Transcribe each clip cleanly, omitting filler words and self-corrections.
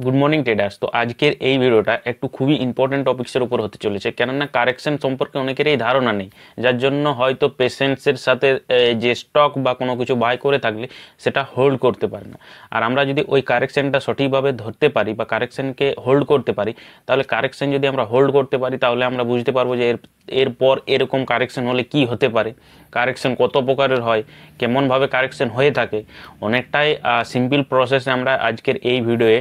Good morning traders. তো আজকের এই ভিডিওটা একটু খুবই ইম্পর্টেন্ট টপিক্সের উপর হতে চলেছে, কেননা কারেকশন সম্পর্কে অনেকেরই ধারণা নেই, যার জন্য হয়তো পেশেন্সের সাথে যে স্টক বা কোনো কিছু বাই করে থাকলে সেটা হোল্ড করতে পারে না। আর আমরা যদি ওই কারেকশনটা সঠিকভাবে ধরতে পারি বা কারেকশনকে হোল্ড করতে পারি, তাহলে কারেকশন যদি আমরা হোল্ড করতে পারি তাহলে আমরা বুঝতে পারবো যে এরপর এরকম কারেকশন হলে কি হতে পারে, কারেকশন কত প্রকারের হয়, কেমনভাবে কারেকশন হয়ে থাকে। অনেকটাই সিম্পল প্রসেসে আমরা আজকের এই ভিডিওয়ে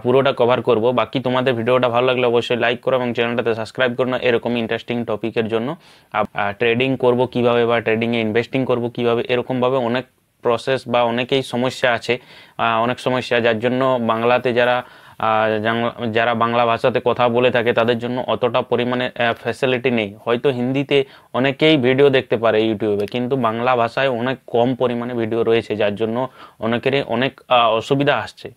পুরোটা কভার করব। বাকি তোমাদের ভিডিওটা ভালো লাগলে অবশ্যই লাইক করো এবং চ্যানেলটাতে সাবস্ক্রাইব করো না এরকম ইন্টারেস্টিং টপিকের জন্য। ট্রেডিং করব কিভাবে বা ট্রেডিংয়ে ইনভেস্টিং করব কিভাবে, এরকমভাবে অনেক প্রসেস বা অনেকেই সমস্যা আছে, অনেক সমস্যা, যার জন্য বাংলাতে যারা বাংলা ভাষাতে কথা বলে থাকে তাদের জন্য অতটা পরিমাণে ফ্যাসিলিটি নেই। হয়তো হিন্দিতে অনেকেই ভিডিও দেখতে পারে ইউটিউবে, কিন্তু বাংলা ভাষায় অনেক কম পরিমাণে ভিডিও রয়েছে, যার জন্য অনেকেরই অনেক অসুবিধা আসছে।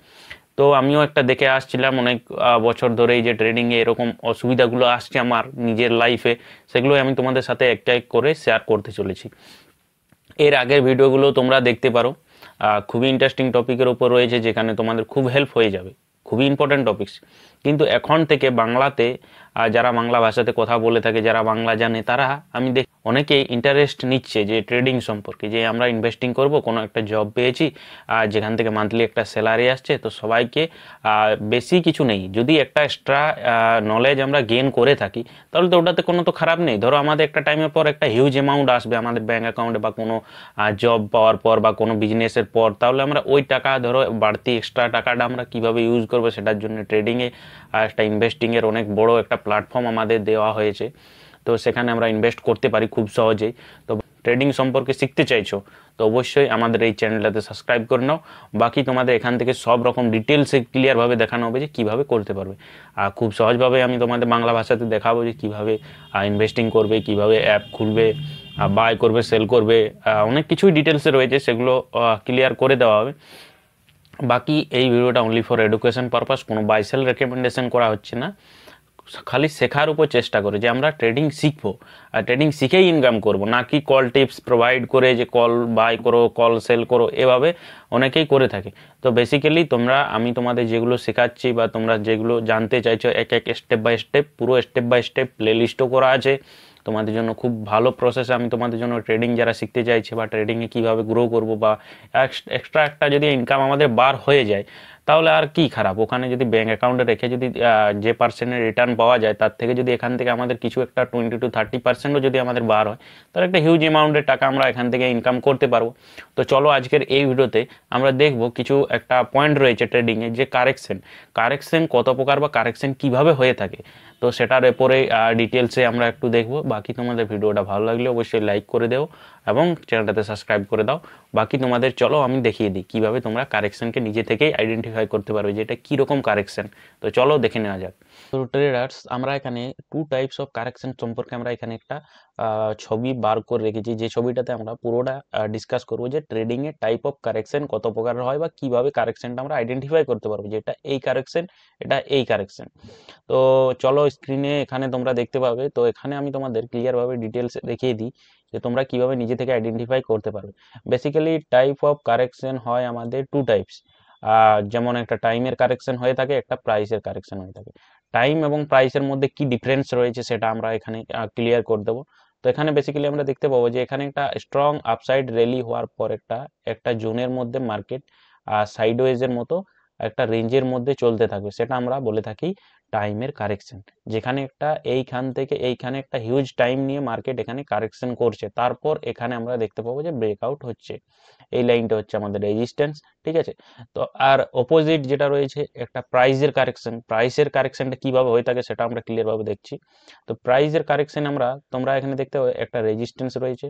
তো আমিও একটা দেখে আসছিলাম অনেক বছর ধরেই যে ট্রেডিংয়ে এরকম অসুবিধাগুলো আসছে আমার নিজের লাইফে, সেগুলোই আমি তোমাদের সাথে একটা এক করে শেয়ার করতে চলেছি। এর আগের ভিডিওগুলো তোমরা দেখতে পারো, খুবই ইন্টারেস্টিং টপিকের উপর রয়েছে, যেখানে তোমাদের খুব হেল্প হয়ে যাবে, খুবই ইম্পর্ট্যান্ট টপিকস। কিন্তু এখন থেকে বাংলাতে যারা বাংলা ভাষাতে কথা বলে থাকে, যারা বাংলা জানে, তারা আমি দেখি অনেকেই ইন্টারেস্ট নিচ্ছে যে ট্রেডিং সম্পর্কে, যে আমরা ইনভেস্টিং করব, কোনো একটা জব পেয়েছি যেখান থেকে মান্থলি একটা স্যালারি আসছে, তো সবাইকে বেশি কিছু নেই, যদি একটা এক্সট্রা নলেজ আমরা গেইন করে থাকি তাহলে তো ওটাতে কোনো তো খারাপ নেই। ধরো আমাদের একটা টাইমের পর একটা হিউজ অ্যামাউন্ট আসবে আমাদের ব্যাঙ্ক অ্যাকাউন্টে, বা কোনো জব পাওয়ার পর বা কোনো বিজনেসের পর, তাহলে আমরা ওই টাকা, ধরো বাড়তি এক্সট্রা টাকাটা আমরা কিভাবে ইউজ করবো সেটার জন্য ট্রেডিংয়ে একটা ইনভেস্টিংয়ের অনেক বড় একটা প্ল্যাটফর্ম আমাদের দেওয়া হয়েছে। তো সেখানে আমরা ইনভেস্ট করতে পারি খুব সহজেই। তো ট্রেডিং সম্পর্কে শিখতে চাইছো তো অবশ্যই আমাদের এই চ্যানেলটাতে সাবস্ক্রাইব করে নাও। বাকি তোমাদের এখান থেকে সব রকম ডিটেলসে ক্লিয়ারভাবে দেখানো হবে যে কীভাবে করতে পারবে। আর খুব সহজভাবে আমি তোমাদের বাংলা ভাষাতে দেখাবো যে কীভাবে ইনভেস্টিং করবে, কীভাবে অ্যাপ খুলবে, বাই করবে, সেল করবে, অনেক কিছুই ডিটেলসে রয়েছে, সেগুলো ক্লিয়ার করে দেওয়া হবে। বাকি এই ভিডিওটা অনলি ফর এডুকেশন পারপাস, কোনো বাই সেল রেকমেন্ডেশন করা হচ্ছে না, খালি শেখার উপর চেষ্টা করে যে আমরা ট্রেডিং শিখবো আর ট্রেডিং শিখেই ইনকাম করব, না কি কল টিপস প্রোভাইড করে যে কল বাই করো, কল সেল করো, এভাবে অনেকেই করে থাকে। তো বেসিক্যালি আমি তোমাদের যেগুলো শেখাচ্ছি বা তোমরা যেগুলো জানতে চাইছো, এক এক স্টেপ বাই স্টেপ, পুরো স্টেপ বাই স্টেপ প্লে লিস্টও করা আছে তোমাদের জন্য, খুব ভালো প্রসেস। আমি তোমাদের জন্য ট্রেডিং যারা শিখতে চাইছে বা ট্রেডিংয়ে কীভাবে গ্রো করব, বা এক্সট্রা একটা যদি ইনকাম আমাদের বার হয়ে যায় তাহলে আর কি খারাপ, ওখানে যদি ব্যাঙ্ক অ্যাকাউন্টে রেখে যদি যে পার্সেন্টের রিটার্ন পাওয়া যায় তার থেকে যদি এখান থেকে আমাদের কিছু একটা 20-30% যদি আমাদের বার হয়, তাহলে একটা হিউজ অ্যামাউন্টের টাকা আমরা এখান থেকে ইনকাম করতে পারবো। তো চলো আজকের এই ভিডিওতে আমরা দেখব কিছু একটা পয়েন্ট রয়েছে ট্রেডিংয়ে, যে কারেকশন কত প্রকার বা কারেকশন কিভাবে হয়ে থাকে, তো সেটার উপরে ডিটেলসে আমরা একটু দেখব। বাকি তোমাদের ভিডিওটা ভালো লাগলে অবশ্যই লাইক করে দাও এবং চ্যানেলটাতে সাবস্ক্রাইব করে দাও। বাকি তোমাদের চলো আমি দেখিয়ে দিই কীভাবে তোমরা কারেকশনকে নিজে থেকেই আইডেন্টিফাই করতে পারবে যে এটা কীরকম কারেকশন। তো চলো দেখে নেওয়া যাক। তো ট্রেডার্স, আমরা এখানে টু টাইপস অফ কারেকশন সম্পর্কে আমরা এখানে একটা ছবি বার করে রেখেছি, যে ছবিটাতে আমরা পুরোটা ডিসকাস করবো যে ট্রেডিংয়ে টাইপ অফ কারেকশন কত প্রকারের হয় বা কীভাবে কারেকশনটা আমরা আইডেন্টিফাই করতে পারবো যে এটা এই কারেকশন, এটা এই কারেকশন। তো চলো স্ক্রিনে এখানে তোমরা দেখতে পাবে, তো এখানে আমি তোমাদের ক্লিয়ারভাবে ডিটেলস দেখিয়ে দিই যে তোমরা কিভাবে নিজে থেকে আইডেন্টিফাই করতে পারবে। বেসিক্যালি টাইপ অফ কারেকশন হয় আমাদের টু টাইপস, যেমন একটা টাইমের কারেকশন হয়ে থাকে, একটা প্রাইসের কারেকশন হয়ে থাকে। টাইম এবং প্রাইসের মধ্যে কি ডিফারেন্স রয়েছে সেটা আমরা এখানে ক্লিয়ার করে দেবো। তো এখানে বেসিক্যালি আমরা দেখতে পাবো যে এখানে একটা স্ট্রং আপসাইড র্যালি হওয়ার পর একটা জোনের মধ্যে মার্কেট সাইডওয়েজের মতো একটা রেঞ্জের মধ্যে চলতে থাকবে, সেটা আমরা বলে থাকি টাইমের কারেকশন। যেখানে এইখান থেকে এইখানে একটা হিউজ টাইম নিয়ে মার্কেট এখানে কারেকশন করছে, তারপর এখানে আমরা দেখতে পাবো যে ব্রেকআউট হচ্ছে, এই লাইনটা হচ্ছে আমাদের রেজিস্ট্যান্স। ঠিক আছে, তো আর অপোজিট যেটা রয়েছে একটা প্রাইসের কারেকশনটা কিভাবে হয়ে থাকে সেটা আমরা ক্লিয়ার ভাবে দেখছি। তো প্রাইসের কারেকশন তোমরা এখানে দেখতে পাবে একটা রেজিস্ট্যান্স রয়েছে,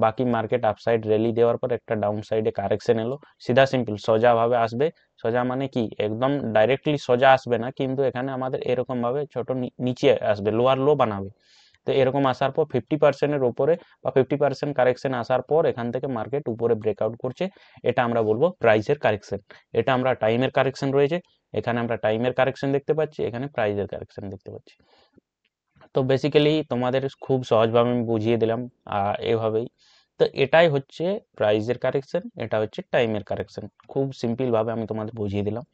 বাকি মার্কেট আপসাইড র্যালি দেওয়ার পর একটা ডাউন সাইডে কারেকশন এলো, সিধা সিম্পল সোজা ভাবে আসবে। সোজা মানে কি, একদম ডাইরেক্টলি সোজা আসবে না, কিন্তু এখানে আমাদের এরকম ভাবে ছোট নিচে আসবে, লোয়ার লো বানাবে। তো এরকম আসার পর 50%-এর উপরে বা 50% কারেকশন আসার পর এখান থেকে মার্কেট উপরে ব্রেকআউট করছে, এটা আমরা বলবো প্রাইসের কারেকশন। এটা আমরা টাইমের কারেকশন রয়েছে, এখানে আমরা টাইমের কারেকশন দেখতে পাচ্ছি, এখানে প্রাইসের কারেকশন দেখতে পাচ্ছি। তো বেসিক্যালি তোমাদের খুব সহজভাবে আমি বুঝিয়ে দিলাম এভাবেই। তো এটাই হচ্ছে প্রাইজের কারেকশন, এটা হচ্ছে টাইমের কারেকশন। খুব সিম্পল ভাবে আমি তোমাদের বুঝিয়ে দিলাম।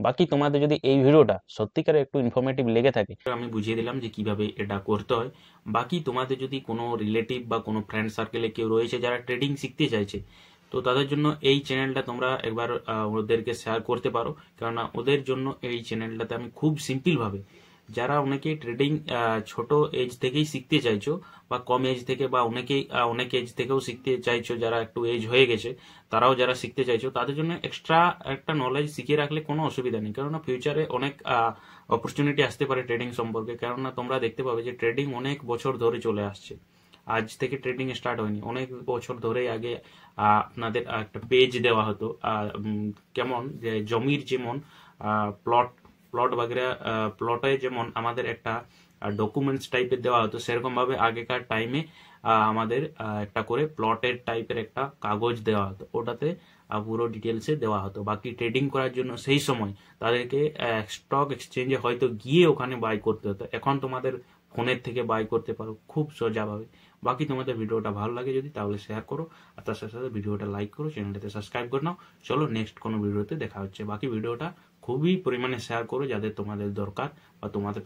বাকি তোমাদের যদি এই ভিডিওটা সত্যিকারে একটু ইনফরমেটিভ লেগে থাকে, আমি বুঝিয়ে দিলাম যে কিভাবে এটা করতে হয়। বাকি তোমাদের যদি কোনো রিলেটিভ বা কোনো ফ্রেন্ড সার্কেলে কেউ রয়েছে যারা ট্রেডিং শিখতে চাইছে, তো তাদের জন্য এই চ্যানেলটা তোমরা একবার ওদেরকে শেয়ার করতে পারো। কেননা ওদের জন্য এই চ্যানেলটাতে আমি খুব সিম্পল ভাবে, যারা অনেকেই ট্রেডিং ছোট এজ থেকেই শিখতে চাইছো বা কম এজ থেকে, বা অনেক এজ থেকেও শিখতে চাইছো, যারা একটু এজ হয়ে গেছে তারাও যারা শিখতে চাইছো, তাদের জন্য এক্সট্রা একটা নলেজ শিখিয়ে রাখলে কোনো অসুবিধা নেই। কেননা ফিউচারে অনেক অপরচুনিটি আসতে পারে ট্রেডিং সম্পর্কে। কেননা তোমরা দেখতে পাবে যে ট্রেডিং অনেক বছর ধরে চলে আসছে, আজ থেকে ট্রেডিং স্টার্ট হয়নি, অনেক বছর ধরে। আগে আপনাদের একটা পেজ দেওয়া হতো, কেমন যে জমির যেমন প্লট প্লট বাগেরা, প্লটে যেমন আমাদের একটা ডকুমেন্টস টাইপের দেওয়া হতো, সেরকম ভাবে আগেকার টাইমে আমাদের একটা করে প্লটের টাইপের একটা কাগজ দেওয়া হতো, ওটাতে পুরো ডিটেলসে দেওয়া হতো। বাকি ট্রেডিং করার জন্য সেই সময় তাদেরকে স্টক এক্সচেঞ্জে হয়তো গিয়ে ওখানে বাই করতে হতো। এখন তোমাদের ফোনের থেকে বাই করতে পারো খুব সোজাভাবে। বাকি তোমাদের ভিডিওটা ভালো লাগে যদি, তাহলে শেয়ার করো, আর তার সাথে সাথে ভিডিওটা লাইক করো, চ্যানেলটাতে সাবস্ক্রাইব করে নাও। চলো নেক্সট কোনো ভিডিওতে দেখা হচ্ছে। বাকি ভিডিওটা খুবই পরিমাণে শেয়ার করো যাদের তোমাদের দরকার বা তোমাদের